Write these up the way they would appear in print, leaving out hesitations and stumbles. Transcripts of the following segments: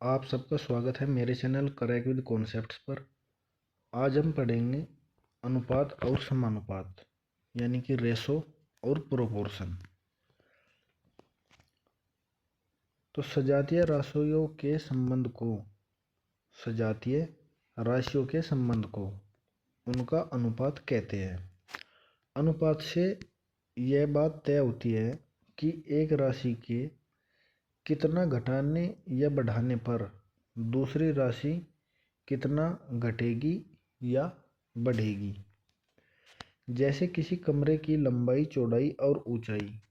आप सबका स्वागत है मेरे चैनल करेक्ट विद कॉन्सेप्ट्स पर। आज हम पढ़ेंगे अनुपात और समानुपात यानी कि रेशो और प्रोपोर्शन। तो सजातीय राशियों के संबंध को उनका अनुपात कहते हैं। अनुपात से यह बात तय होती है कि एक राशि के कितना घटाने या बढ़ाने पर दूसरी राशि कितना घटेगी या बढ़ेगी। जैसे किसी कमरे की लंबाई, चौड़ाई और ऊंचाई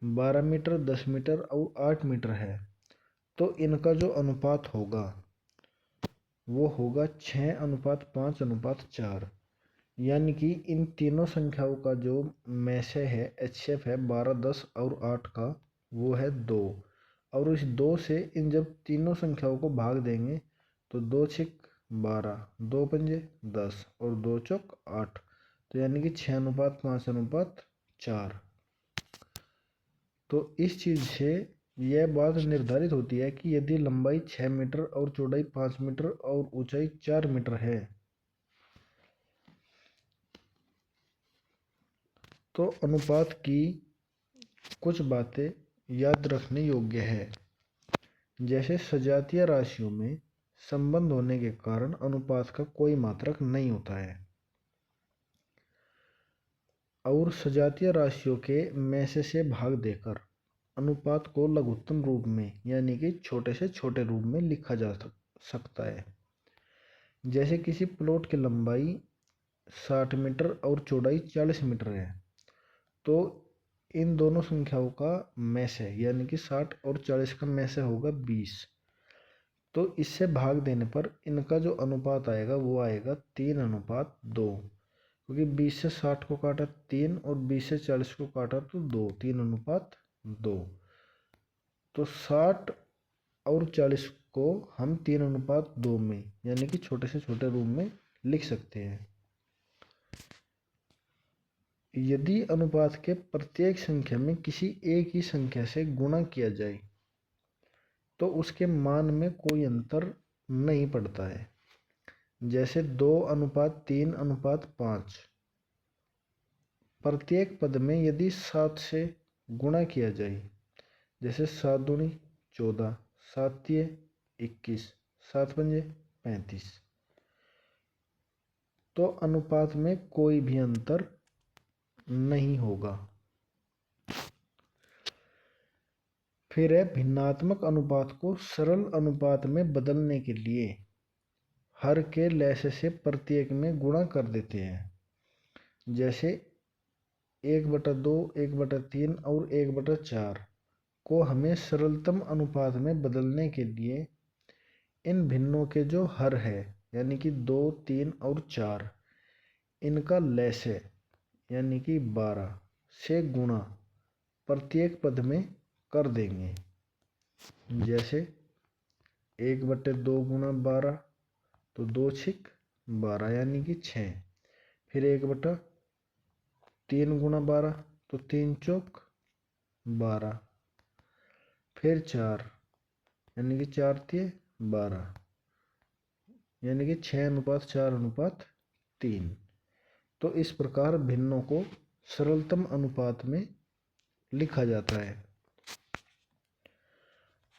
12 मीटर, 10 मीटर और 8 मीटर है, तो इनका जो अनुपात होगा वो होगा 6:5:4। यानी कि इन तीनों संख्याओं का जो मैसे है, एचसीएफ है 12, 10 और 8 का, वो है 2। और इस 2 से इन जब तीनों संख्याओं को भाग देंगे तो 2 छिक 12, 2 पंजे 10 और 2 चौक 8, तो यानी कि 6:5:4। तो इस चीज़ से यह बात निर्धारित होती है कि यदि लंबाई 6 मीटर और चौड़ाई 5 मीटर और ऊंचाई 4 मीटर है, तो अनुपात की कुछ बातें याद रखने योग्य है। जैसे सजातीय राशियों में संबंध होने के कारण अनुपात का कोई मात्रक नहीं होता है, और सजातीय राशियों के मैसे से भाग देकर अनुपात को लघुत्तम रूप में यानी कि छोटे से छोटे रूप में लिखा जा सकता है। जैसे किसी प्लॉट की लंबाई 60 मीटर और चौड़ाई 40 मीटर है, तो इन दोनों संख्याओं का मैसे यानी कि 60 और 40 का मैसे होगा 20। तो इससे भाग देने पर इनका जो अनुपात आएगा वो आएगा 3:2, क्योंकि 20 से 60 को काटा 3 और 20 से 40 को काटा तो 2, 3:2। तो 60 और 40 को हम 3:2 में यानी कि छोटे से छोटे रूप में लिख सकते हैं। यदि अनुपात के प्रत्येक संख्या में किसी एक ही संख्या से गुणा किया जाए तो उसके मान में कोई अंतर नहीं पड़ता है। जैसे 2:3:5, प्रत्येक पद में यदि 7 से गुणा किया जाए, जैसे 7 दूनी 14, 7 तिये 21, 7 पंजे 35, तो अनुपात में कोई भी अंतर नहीं होगा। फिर है भिन्नात्मक अनुपात को सरल अनुपात में बदलने के लिए हर के लैसे से प्रत्येक में गुणा कर देते हैं। जैसे 1/2, 1/3 और 1/4 को हमें सरलतम अनुपात में बदलने के लिए इन भिन्नों के जो हर है यानी कि 2, 3 और 4, इनका लैसे यानी कि 12 से गुणा प्रत्येक पद में कर देंगे। जैसे 1/2 गुणा 12 तो 2 छिक 12 यानी कि 6। फिर 1/3 गुणा 12 तो 3 चौक 12। फिर 4 यानी कि 4 तिये 12, यानी कि 6:4:3। तो इस प्रकार भिन्नों को सरलतम अनुपात में लिखा जाता है।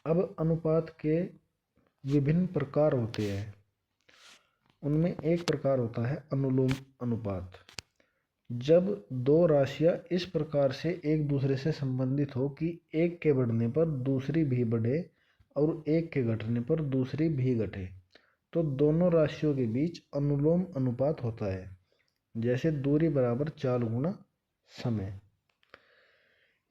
अब अनुपात के विभिन्न प्रकार होते हैं। उनमें एक प्रकार होता है अनुलोम अनुपात। जब दो राशियां इस प्रकार से एक दूसरे से संबंधित हो कि एक के बढ़ने पर दूसरी भी बढ़े और एक के घटने पर दूसरी भी घटे, तो दोनों राशियों के बीच अनुलोम अनुपात होता है। जैसे दूरी बराबर चाल गुना समय।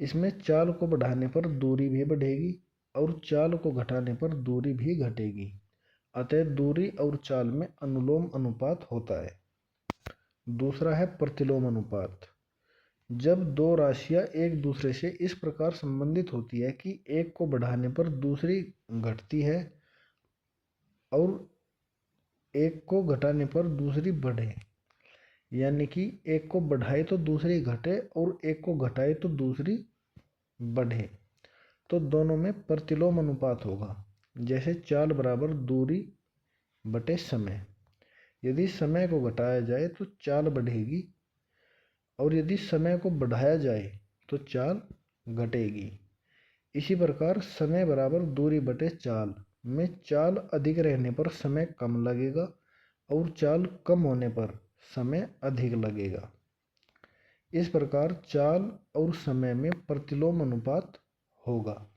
इसमें चाल को बढ़ाने पर दूरी भी बढ़ेगी और चाल को घटाने पर दूरी भी घटेगी। अतः दूरी और चाल में अनुलोम अनुपात होता है। दूसरा है प्रतिलोम अनुपात। जब दो राशियां एक दूसरे से इस प्रकार संबंधित होती है कि एक को बढ़ाने पर दूसरी घटती है और एक को घटाने पर दूसरी बढ़े, यानी कि एक को बढ़ाए तो दूसरी घटे और एक को घटाए तो दूसरी बढ़े, तो दोनों में प्रतिलोम अनुपात होगा। जैसे चाल बराबर दूरी बटे समय। यदि समय को घटाया जाए तो चाल बढ़ेगी और यदि समय को बढ़ाया जाए तो चाल घटेगी। इसी प्रकार समय बराबर दूरी बटे चाल में चाल अधिक रहने पर समय कम लगेगा और चाल कम होने पर समय अधिक लगेगा। इस प्रकार चाल और समय में प्रतिलोम अनुपात होगा।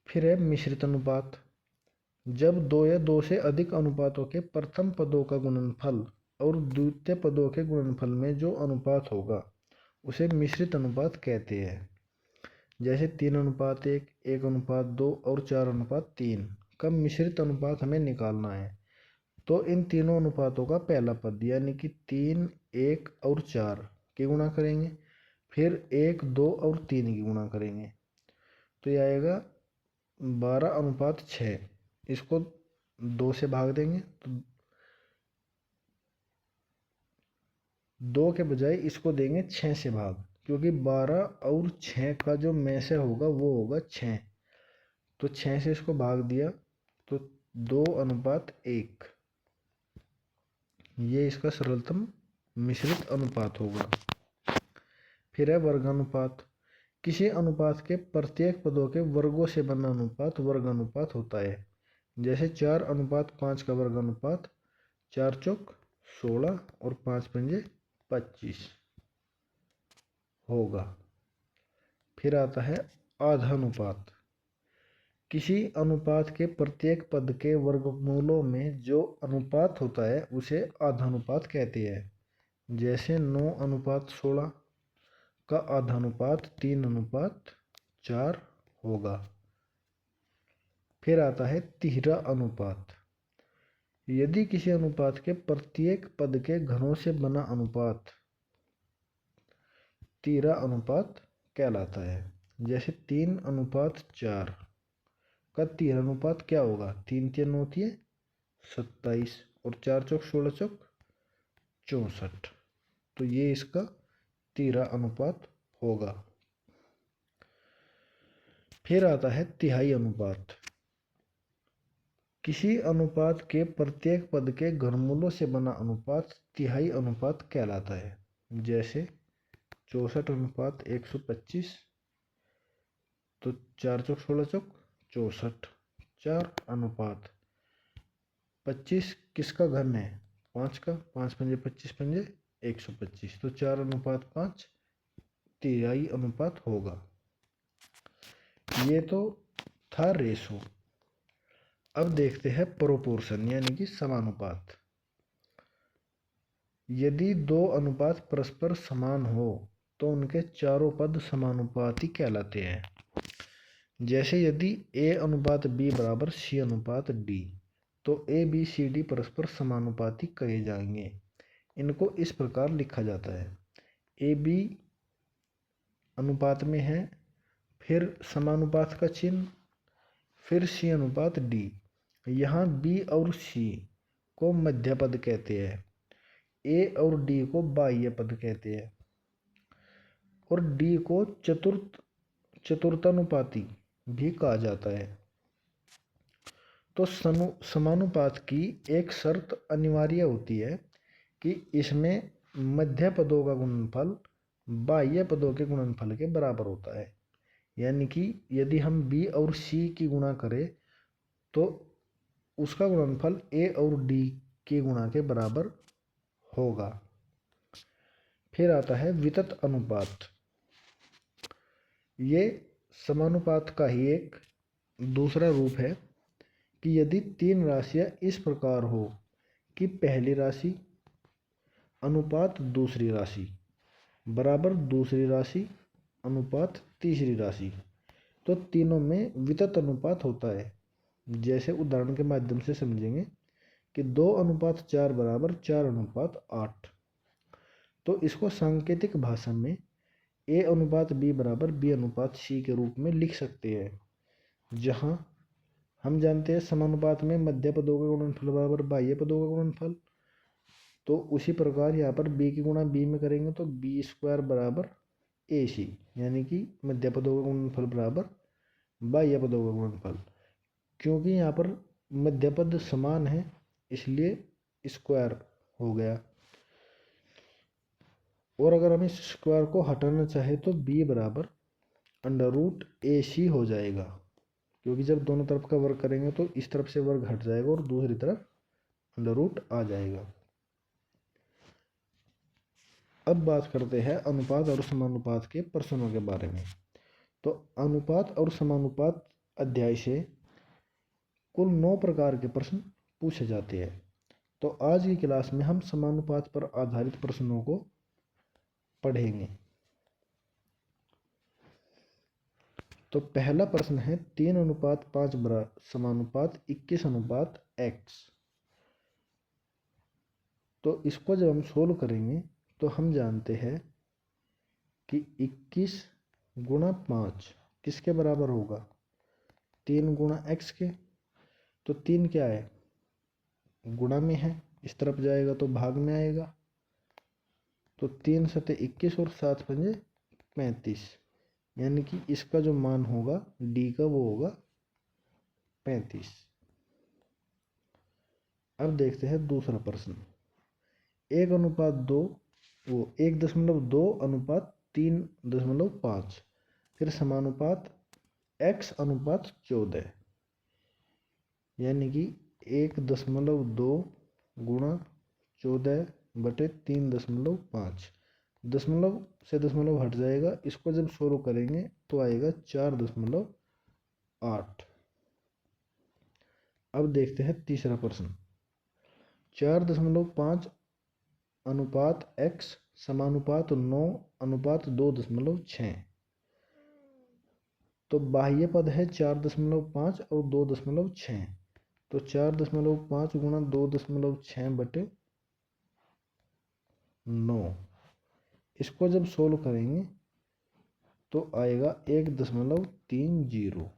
फिर है मिश्रित अनुपात। जब दो या दो से अधिक अनुपातों के प्रथम पदों का गुणनफल और द्वितीय पदों के गुणनफल में जो अनुपात होगा उसे मिश्रित अनुपात कहते हैं। जैसे 3:1, 1:2 और 4:3 का मिश्रित अनुपात हमें निकालना है। तो इन तीनों अनुपातों का पहला पद यानी कि 3, 1 और 4 की गुणा करेंगे, फिर 1, 2 और 3 की गुणा करेंगे तो यह आएगा 12:6। इसको 2 से भाग देंगे तो 2 के बजाय इसको देंगे 6 से भाग, क्योंकि 12 और 6 का जो में से होगा वो होगा 6। तो 6 से इसको भाग दिया तो 2:1। ये इसका सरलतम मिश्रित अनुपात होगा। फिर है वर्गानुपात। किसी अनुपात के प्रत्येक पदों के वर्गों से बना अनुपात वर्गानुपात होता है। जैसे 4:5 का वर्गानुपात 4 चौक 16 और 5 पंजे 25 होगा। फिर आता है आधा अनुपात। किसी अनुपात के प्रत्येक पद के वर्गमूलों में जो अनुपात होता है उसे आधानुपात कहते हैं। जैसे 9:16 का आधानुपात 3:4 होगा। फिर आता है तिहरा अनुपात। यदि किसी अनुपात के प्रत्येक पद के घनों से बना अनुपात तिहरा अनुपात कहलाता है। जैसे 3:4 का तिहरा अनुपात क्या होगा? 3×3 होती है 27 और 4 चौक 16 चौक 64। तो ये इसका तिहरा अनुपात होगा। फिर आता है तिहाई अनुपात। किसी अनुपात के प्रत्येक पद के घनमूलों से बना अनुपात तिहाई अनुपात कहलाता है। जैसे 64:125 तो 4 चौक 16 चौक 64। 4:25 किसका घन है? 5 का। 5 पंजे 25 पंजे 125 तो 4:5 तिहाई अनुपात होगा। ये तो था रेशो। अब देखते हैं प्रोपोर्शन यानी कि समानुपात। यदि दो अनुपात परस्पर समान हो तो उनके चारों पद समानुपाती कहलाते हैं। जैसे यदि A/B बराबर C/D तो ABCD परस्पर समानुपाती कहे जाएंगे। इनको इस प्रकार लिखा जाता है। AB अनुपात में है, फिर समानुपात का चिन्ह, फिर C/D। यहाँ B और C को मध्य पद कहते हैं, A और D को बाह्य पद कहते हैं और D को चतुर्थानुपाती भी कहा जाता है। तो समानुपात की एक शर्त अनिवार्य होती है कि इसमें मध्य पदों का गुणनफल बाह्य पदों के गुणनफल के बराबर होता है। यानी कि यदि हम B और C की गुणा करें तो उसका गुणनफल A और D की गुणा के बराबर होगा। फिर आता है वितत अनुपात। ये समानुपात का ही एक दूसरा रूप है कि यदि तीन राशियां इस प्रकार हो कि पहली राशि अनुपात दूसरी राशि बराबर दूसरी राशि अनुपात तीसरी राशि, तो तीनों में वितत अनुपात होता है। जैसे उदाहरण के माध्यम से समझेंगे कि 2:4 बराबर 4:8। तो इसको सांकेतिक भाषा में A/B बराबर B/C के रूप में लिख सकते हैं। जहां हम जानते हैं समानुपात में मध्य पदों का गुणनफल बराबर बाह्य पदों का गुणनफल, तो उसी प्रकार यहाँ पर B की गुणा B में करेंगे तो B² बराबर AC यानी कि मध्य पदों का गुणनफल बराबर बाह्य पदों का गुणनफल। क्योंकि यहाँ पर मध्य पद समान है इसलिए स्क्वायर हो गया। और अगर हम इस स्क्वायर को हटाना चाहे तो b बराबर अंडर रूट AC हो जाएगा, क्योंकि जब दोनों तरफ का वर्ग करेंगे तो इस तरफ से वर्ग हट जाएगा और दूसरी तरफ अंडर रूट आ जाएगा। अब बात करते हैं अनुपात और समानुपात के प्रश्नों के बारे में। तो अनुपात और समानुपात अध्याय से कुल 9 प्रकार के प्रश्न पूछे जाते हैं। तो आज की क्लास में हम समानुपात पर आधारित प्रश्नों को पढ़ेंगे। तो पहला प्रश्न है 3:5 समानुपात 21:x। तो इसको जब हम सोल्व करेंगे तो हम जानते हैं कि 21 गुणा 5 किसके बराबर होगा, 3 गुणा x के। तो 3 क्या है, गुणा में है, इस तरफ जाएगा तो भाग में आएगा। तो 3 सते 21 और 7 पंजे 35, यानी कि इसका जो मान होगा d का वो होगा 35। अब देखते हैं दूसरा प्रश्न 1:2 वो 1.2:3.5 फिर समानुपात x:14, यानी कि 1.2 गुणा 14/3.5। दशमलव से दशमलव हट जाएगा, इसको जब सोल्व करेंगे तो आएगा 4.8। अब देखते हैं तीसरा प्रश्न 4.5 अनुपात x समानुपात 9:2.6। तो बाह्य पद है 4.5 और 2.6। तो 4.5 गुणा 2.6/9, इसको जब सोल्व करेंगे तो आएगा 1.30।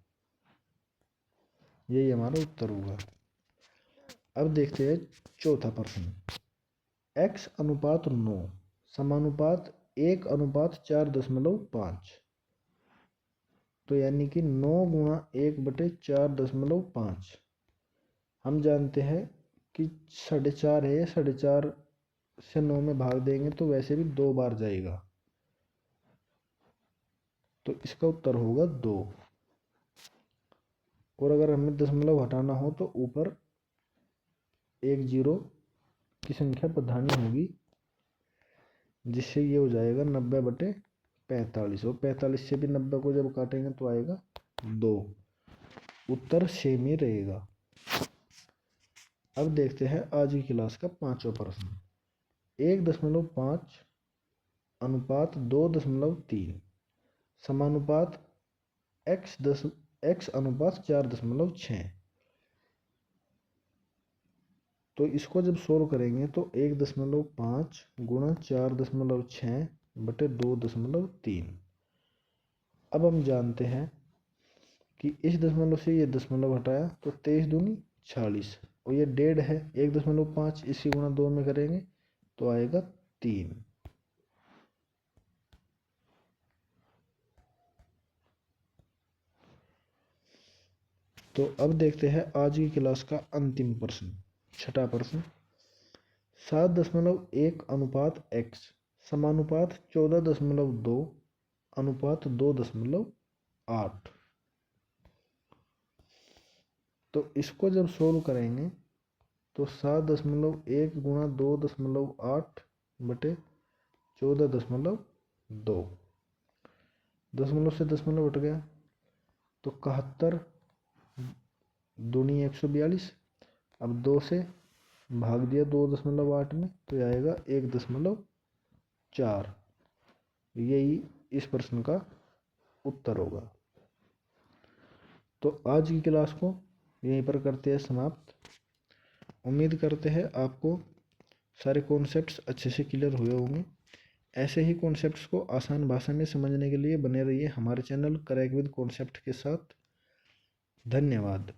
यही हमारा उत्तर होगा। अब देखते हैं चौथा प्रश्न x:9 समानुपात 1:4.5। तो यानी कि 9 गुणा 1/4.5। हम जानते हैं कि 4.5 है, 4.5 से 9 में भाग देंगे तो वैसे भी 2 बार जाएगा, तो इसका उत्तर होगा 2। और अगर हमें दशमलव हटाना हो तो ऊपर एक 0 की संख्या बढ़ानी होगी, जिससे ये हो जाएगा 90/45। और 45 से भी 90 को जब काटेंगे तो आएगा 2। उत्तर सेम ही रहेगा। अब देखते हैं आज की क्लास का पांचवा प्रश्न 1.5 अनुपात 2.3 समानुपात x:4.6। तो इसको जब सोल्व करेंगे तो 1.5 गुणा 4.6/2.3। अब हम जानते हैं कि इस दशमलव से ये दशमलव हटाया तो 23 दूनी 46 और ये 1.5 है, 1.5 इसी गुणा 2 में करेंगे तो आएगा 3। तो अब देखते हैं आज की क्लास का अंतिम प्रश्न छठा प्रश्न 7.1 अनुपात x समानुपात 14.2 अनुपात 2.8। तो इसको जब सोल्व करेंगे तो 7.1 गुणा 2.8/14.2, दशमलव से दशमलव हट गया तो 71 दूनी 142। अब 2 से भाग दिया 2.8 में तो आएगा 1.4। यही इस प्रश्न का उत्तर होगा। तो आज की क्लास को यहीं पर करते हैं समाप्त। उम्मीद करते हैं आपको सारे कॉन्सेप्ट्स अच्छे से क्लियर हुए होंगे। ऐसे ही कॉन्सेप्ट्स को आसान भाषा में समझने के लिए बने रहिए हमारे चैनल क्रैक विद कॉन्सेप्ट के साथ। धन्यवाद।